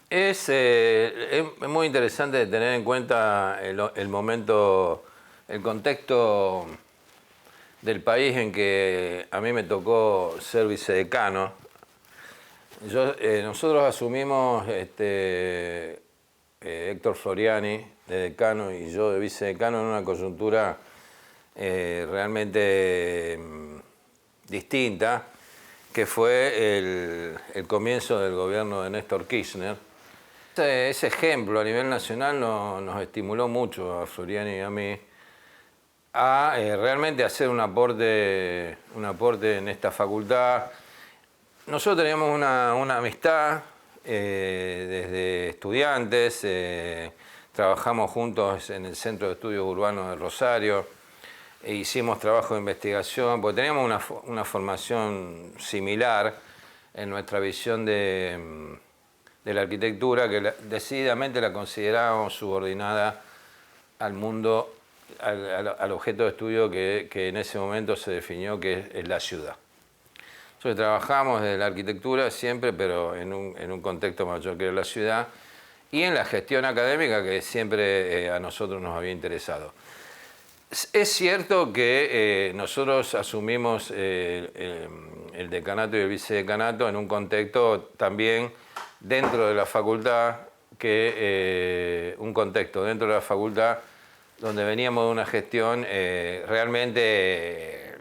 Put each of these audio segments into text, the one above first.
Es muy interesante tener en cuenta el momento, el contexto del país en que a mí me tocó ser vicedecano. Nosotros asumimos, Héctor Floriani de decano y yo de vicedecano en una coyuntura realmente distinta, que fue el comienzo del gobierno de Néstor Kirchner. Ese ejemplo a nivel nacional nos estimuló mucho a Floriani y a mí a realmente hacer un aporte en esta facultad. Nosotros teníamos una amistad desde estudiantes, trabajamos juntos en el Centro de Estudios Urbanos de Rosario, e hicimos trabajo de investigación, porque teníamos una formación similar en nuestra visión de la arquitectura, que decididamente la considerábamos subordinada al mundo, al objeto de estudio que en ese momento se definió que es la ciudad. Entonces trabajamos desde la arquitectura siempre, pero en un contexto mayor que era la ciudad, y en la gestión académica que siempre a nosotros nos había interesado. Es cierto que nosotros asumimos el decanato y el vicedecanato en un contexto también dentro de la facultad, un contexto dentro de la facultad donde veníamos de una gestión realmente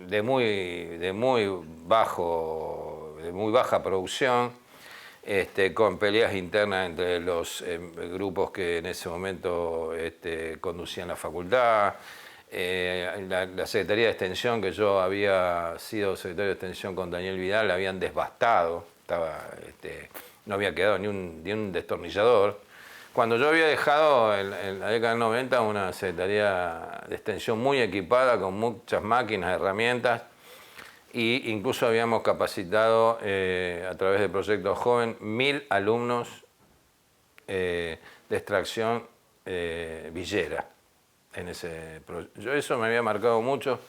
de muy baja producción, con peleas internas entre los grupos que en ese momento conducían la facultad. La Secretaría de Extensión, que yo había sido secretario de Extensión con Daniel Vidal, la habían devastado, no había quedado ni un destornillador. Cuando yo había dejado en la década del 90 una Secretaría de Extensión muy equipada, con muchas máquinas, herramientas, e incluso habíamos capacitado a través del proyecto Joven 1000 alumnos de extracción villera. Eso me había marcado mucho.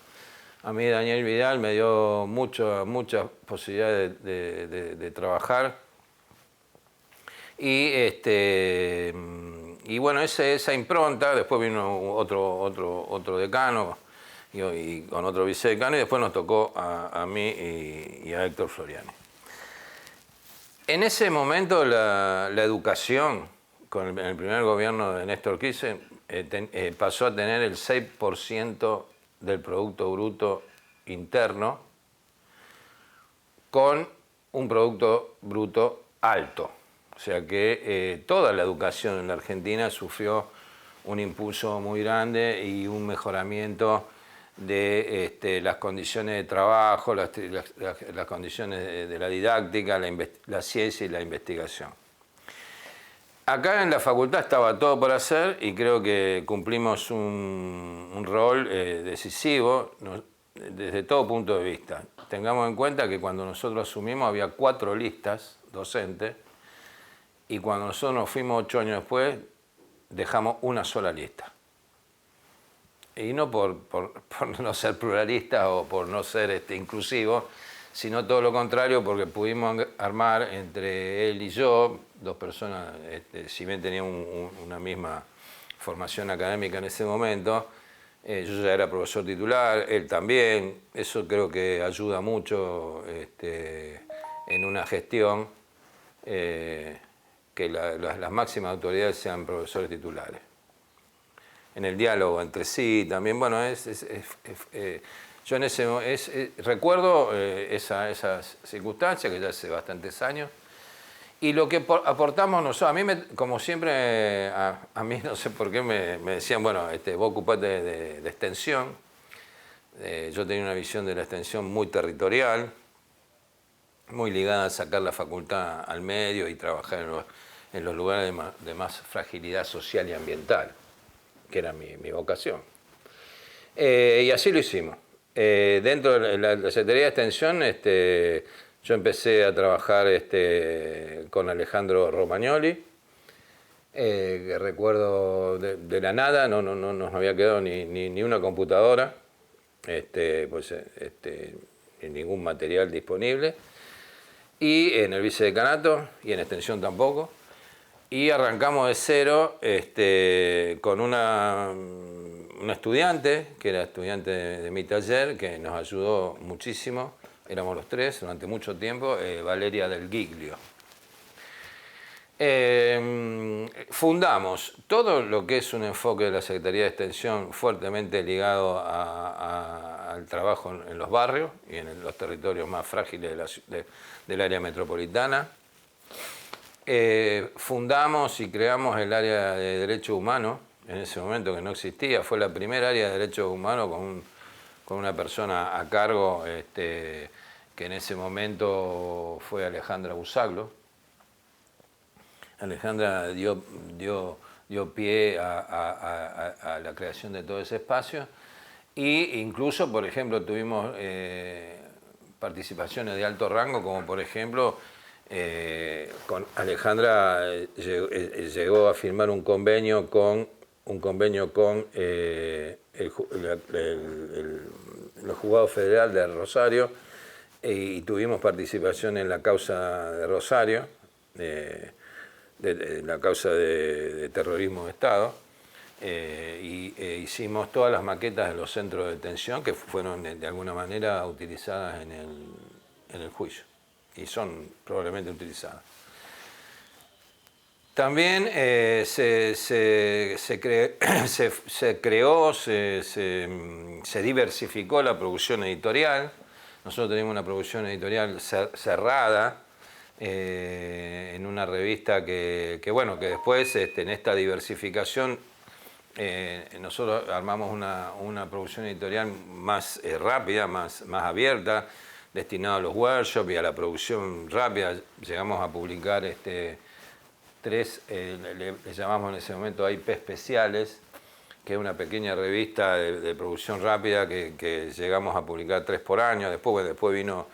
A mí Daniel Vidal me dio muchas posibilidades de trabajar. Y bueno, esa impronta, después vino otro decano y con otro vicedecano, y después nos tocó a mí y a Héctor Floriani. En ese momento la educación, en el primer gobierno de Néstor Kirchner, pasó a tener el 6% del Producto Bruto Interno, con un Producto Bruto alto. O sea que toda la educación en la Argentina sufrió un impulso muy grande y un mejoramiento de las condiciones de trabajo, las condiciones de la didáctica, la ciencia y la investigación. Acá en la facultad estaba todo por hacer y creo que cumplimos un rol decisivo desde todo punto de vista. Tengamos en cuenta que cuando nosotros asumimos había 4 listas docentes, y cuando nosotros nos fuimos 8 años después, dejamos una sola lista. Y no por no ser pluralistas o por no ser inclusivos, sino todo lo contrario, porque pudimos armar entre él y yo, 2 personas, si bien tenían una misma formación académica en ese momento, yo ya era profesor titular, él también. Eso creo que ayuda mucho en una gestión, que las máximas autoridades sean profesores titulares. En el diálogo entre sí también, bueno, yo recuerdo esa circunstancia, que ya hace bastantes años, y lo que aportamos nosotros, como siempre, a mí no sé por qué me decían, bueno, vos ocupate de extensión. Yo tenía una visión de la extensión muy territorial, muy ligada a sacar la facultad al medio y trabajar en los lugares de más fragilidad social y ambiental, que era mi vocación. Y así lo hicimos. Dentro de la Secretaría de Extensión, yo empecé a trabajar con Alejandro Romagnoli, que recuerdo de la nada, no nos había quedado ni una computadora, ni ningún material disponible. y en el vicedecanato y en extensión tampoco. Y arrancamos de cero con una estudiante, que era estudiante de mi taller, que nos ayudó muchísimo. Éramos los tres durante mucho tiempo, Valeria del Giglio. Fundamos todo lo que es un enfoque de la Secretaría de Extensión fuertemente ligado al trabajo en los barrios y en los territorios más frágiles del área metropolitana. Fundamos y creamos el área de derechos humanos, en ese momento que no existía, fue la primera área de derechos humanos con una persona a cargo que en ese momento fue Alejandra Busaglo. Alejandra dio pie a la creación de todo ese espacio e incluso, por ejemplo, tuvimos participaciones de alto rango, como por ejemplo, con Alejandra llegó a firmar un convenio con el Juzgado Federal de Rosario y tuvimos participación en la causa de Rosario, de la causa de terrorismo de Estado, hicimos todas las maquetas de los centros de detención que fueron de alguna manera utilizadas en el juicio y son probablemente utilizadas. También se diversificó la producción editorial. Nosotros tenemos una producción editorial cerrada, en una revista que después en esta diversificación nosotros armamos una producción editorial más rápida, más abierta, destinada a los workshops y a la producción rápida. Llegamos a publicar tres, le llamamos en ese momento AIP especiales, que es una pequeña revista de producción rápida que llegamos a publicar 3 por año. Después vino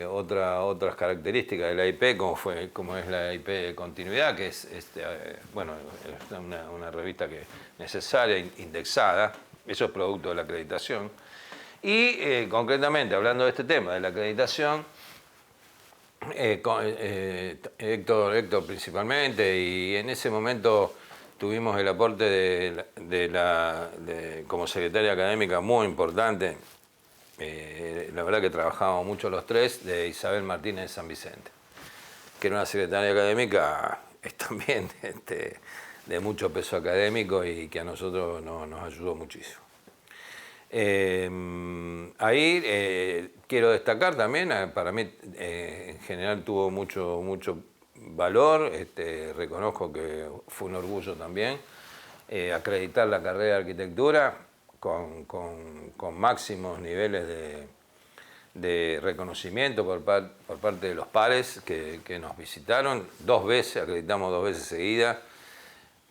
otras características de la IP, como es la IP de continuidad, que es una revista que es necesaria, indexada. Eso es producto de la acreditación. Y concretamente, hablando de este tema, de la acreditación, Héctor principalmente, y en ese momento tuvimos el aporte como secretaria académica muy importante. La verdad que trabajábamos mucho los tres, de Isabel Martínez de San Vicente, que era una secretaria académica también de mucho peso académico y que a nosotros nos ayudó muchísimo. Ahí quiero destacar también, para mí en general tuvo mucho valor, reconozco que fue un orgullo también, acreditar la carrera de arquitectura con máximos niveles de reconocimiento por parte de los pares que nos visitaron. 2 veces, acreditamos 2 veces seguidas.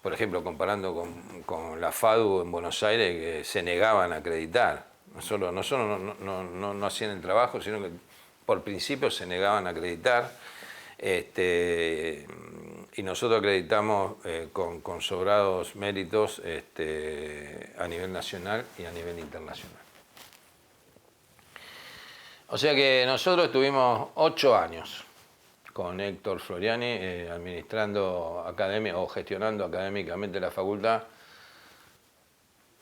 Por ejemplo, comparando con la FADU en Buenos Aires, que se negaban a acreditar. No solo no hacían el trabajo, sino que por principio se negaban a acreditar. Y nosotros acreditamos con sobrados méritos a nivel nacional y a nivel internacional. O sea que nosotros tuvimos 8 años con Héctor Floriani administrando academia o gestionando académicamente la facultad.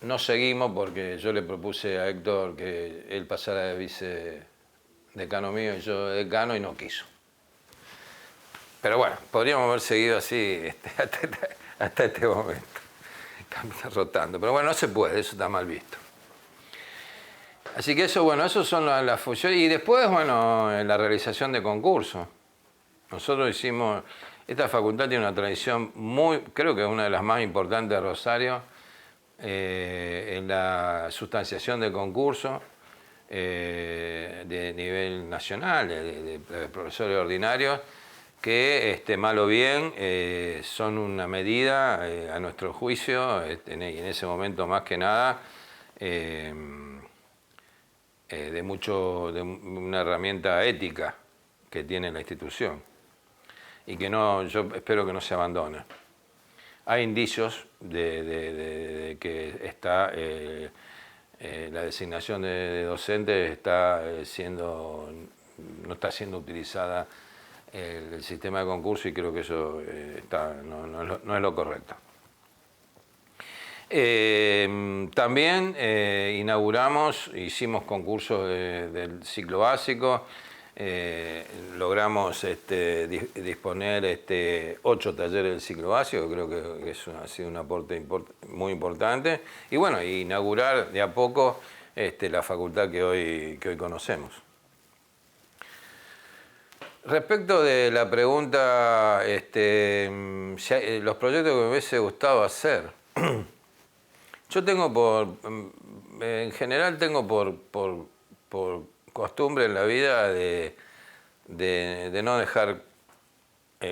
No seguimos porque yo le propuse a Héctor que él pasara de vicedecano mío y yo de decano y no quiso. Pero bueno, podríamos haber seguido así hasta este momento, rotando. Pero bueno, no se puede, eso está mal visto. Así que eso son las funciones. Y después, la realización de concursos. Nosotros hicimos, esta facultad tiene una tradición creo que es una de las más importantes de Rosario, en la sustanciación de concursos de nivel nacional, de profesores ordinarios, que mal o bien son una medida, a nuestro juicio, y en ese momento más que nada, de una herramienta ética que tiene la institución y que yo espero que no se abandone. Hay indicios de que está la designación de docentes está siendo no está siendo utilizada el sistema de concurso y creo que eso no es lo correcto. También hicimos concursos del ciclo básico, logramos disponer 8 talleres del ciclo básico, creo que eso ha sido un aporte muy importante, y bueno, inaugurar de a poco la facultad que hoy conocemos. Respecto de la pregunta, los proyectos que me hubiese gustado hacer, yo tengo en general tengo por costumbre en la vida de no dejar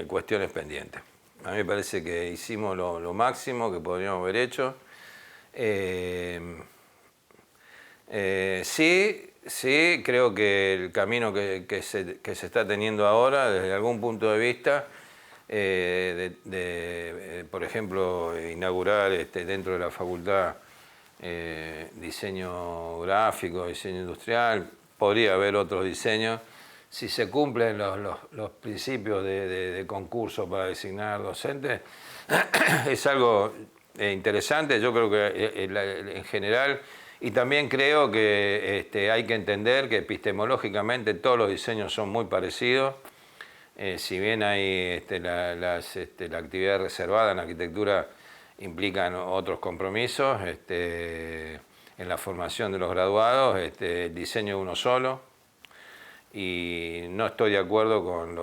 cuestiones pendientes. A mí me parece que hicimos lo máximo que podríamos haber hecho. Sí, creo que el camino que se está teniendo ahora, desde algún punto de vista, por ejemplo, inaugurar dentro de la facultad diseño gráfico, diseño industrial, podría haber otros diseños, si se cumplen los principios de concurso para designar docentes, es algo interesante, yo creo que en general. Y también creo que hay que entender que epistemológicamente todos los diseños son muy parecidos. Si bien hay la actividad reservada en arquitectura implican otros compromisos, en la formación de los graduados, el diseño es uno solo. Y no estoy de acuerdo con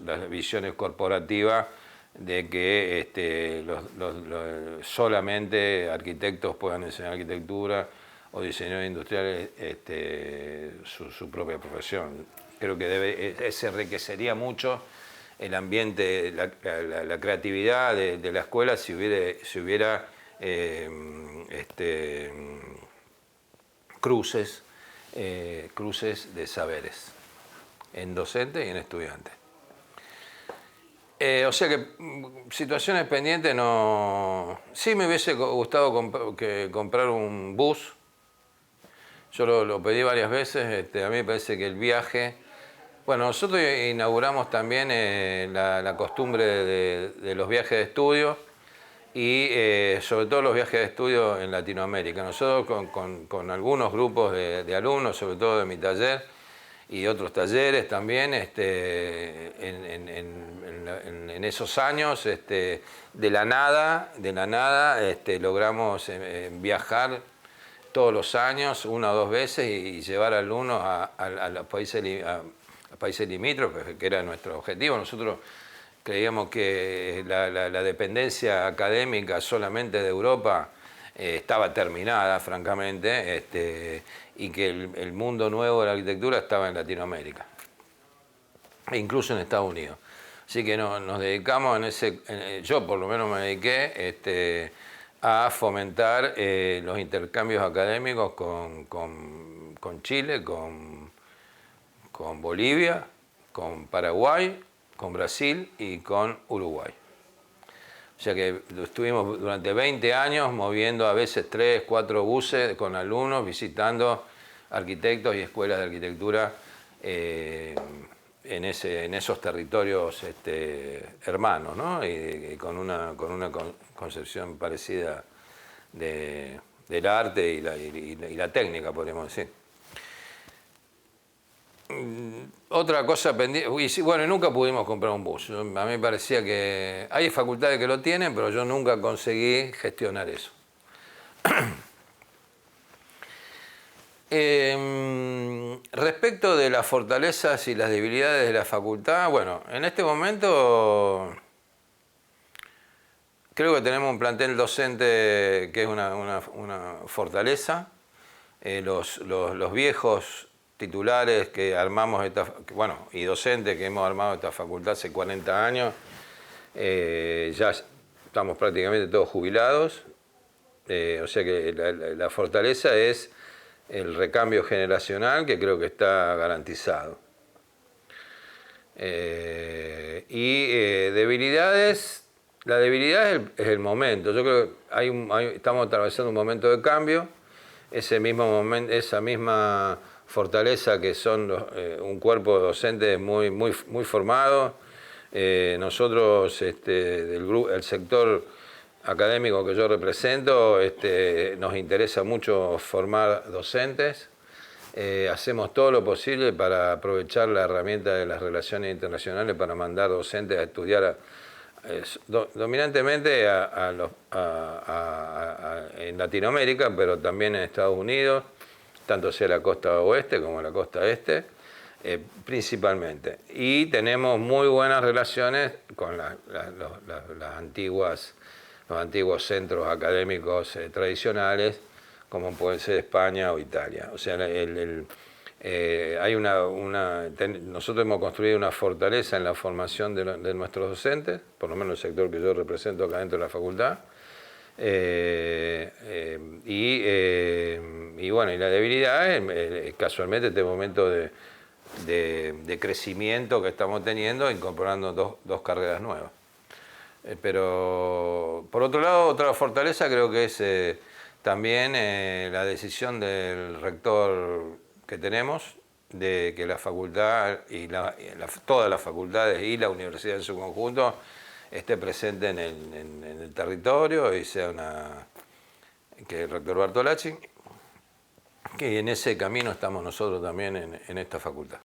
las visiones corporativas de que solamente arquitectos puedan enseñar arquitectura o diseñadores industriales su propia profesión. Creo que se enriquecería mucho el ambiente, la creatividad de la escuela si hubiera cruces de saberes en docentes y en estudiantes. O sea que situaciones pendientes no. Sí me hubiese gustado comprar un bus. Yo lo pedí varias veces, a mí me parece que el viaje... Bueno, nosotros inauguramos también la costumbre de los viajes de estudio y sobre todo los viajes de estudio en Latinoamérica. Nosotros con algunos grupos de alumnos, sobre todo de mi taller y otros talleres también, en esos años, de la nada, logramos viajar todos los años, 1 o 2 veces, y llevar alumnos a los países limítrofes, que era nuestro objetivo. Nosotros creíamos que la dependencia académica solamente de Europa estaba terminada, francamente, y que el mundo nuevo de la arquitectura estaba en Latinoamérica, e incluso en Estados Unidos. Así que nos dedicamos yo por lo menos me dediqué a fomentar los intercambios académicos con Chile, con Bolivia, con Paraguay, con Brasil y con Uruguay. O sea que estuvimos durante 20 años moviendo a veces 3, 4 buses con alumnos, visitando arquitectos y escuelas de arquitectura en esos territorios hermanos, ¿no? Y con una concepción parecida del arte y la técnica, podríamos decir. Otra cosa pendiente, bueno, nunca pudimos comprar un bus. A mí me parecía que hay facultades que lo tienen, pero yo nunca conseguí gestionar eso. Respecto de las fortalezas y las debilidades de la facultad, bueno, en este momento creo que tenemos un plantel docente que es una fortaleza. Los viejos titulares que armamos y docentes que hemos armado esta facultad hace 40 años, ya estamos prácticamente todos jubilados, o sea que la fortaleza es el recambio generacional, que creo que está garantizado. Debilidades, la debilidad es el momento. Yo creo que estamos atravesando un momento de cambio. Esa misma fortaleza que son un cuerpo docente muy formado. Nosotros, el sector académico que yo represento, nos interesa mucho formar docentes. Hacemos todo lo posible para aprovechar la herramienta de las relaciones internacionales para mandar docentes a estudiar dominantemente en Latinoamérica, pero también en Estados Unidos, tanto sea la costa oeste como la costa este, principalmente. Y tenemos muy buenas relaciones con los antiguos centros académicos tradicionales, como puede ser España o Italia. O sea, nosotros hemos construido una fortaleza en la formación de nuestros docentes, por lo menos el sector que yo represento acá dentro de la facultad. Y bueno, y la debilidad es casualmente este momento de crecimiento que estamos teniendo, incorporando dos carreras nuevas. Pero por otro lado, otra fortaleza creo que es también la decisión del rector que tenemos de que la facultad y todas las facultades y la universidad en su conjunto esté presente en el territorio y sea que el rector Bartolacci, que en ese camino estamos nosotros también en esta facultad.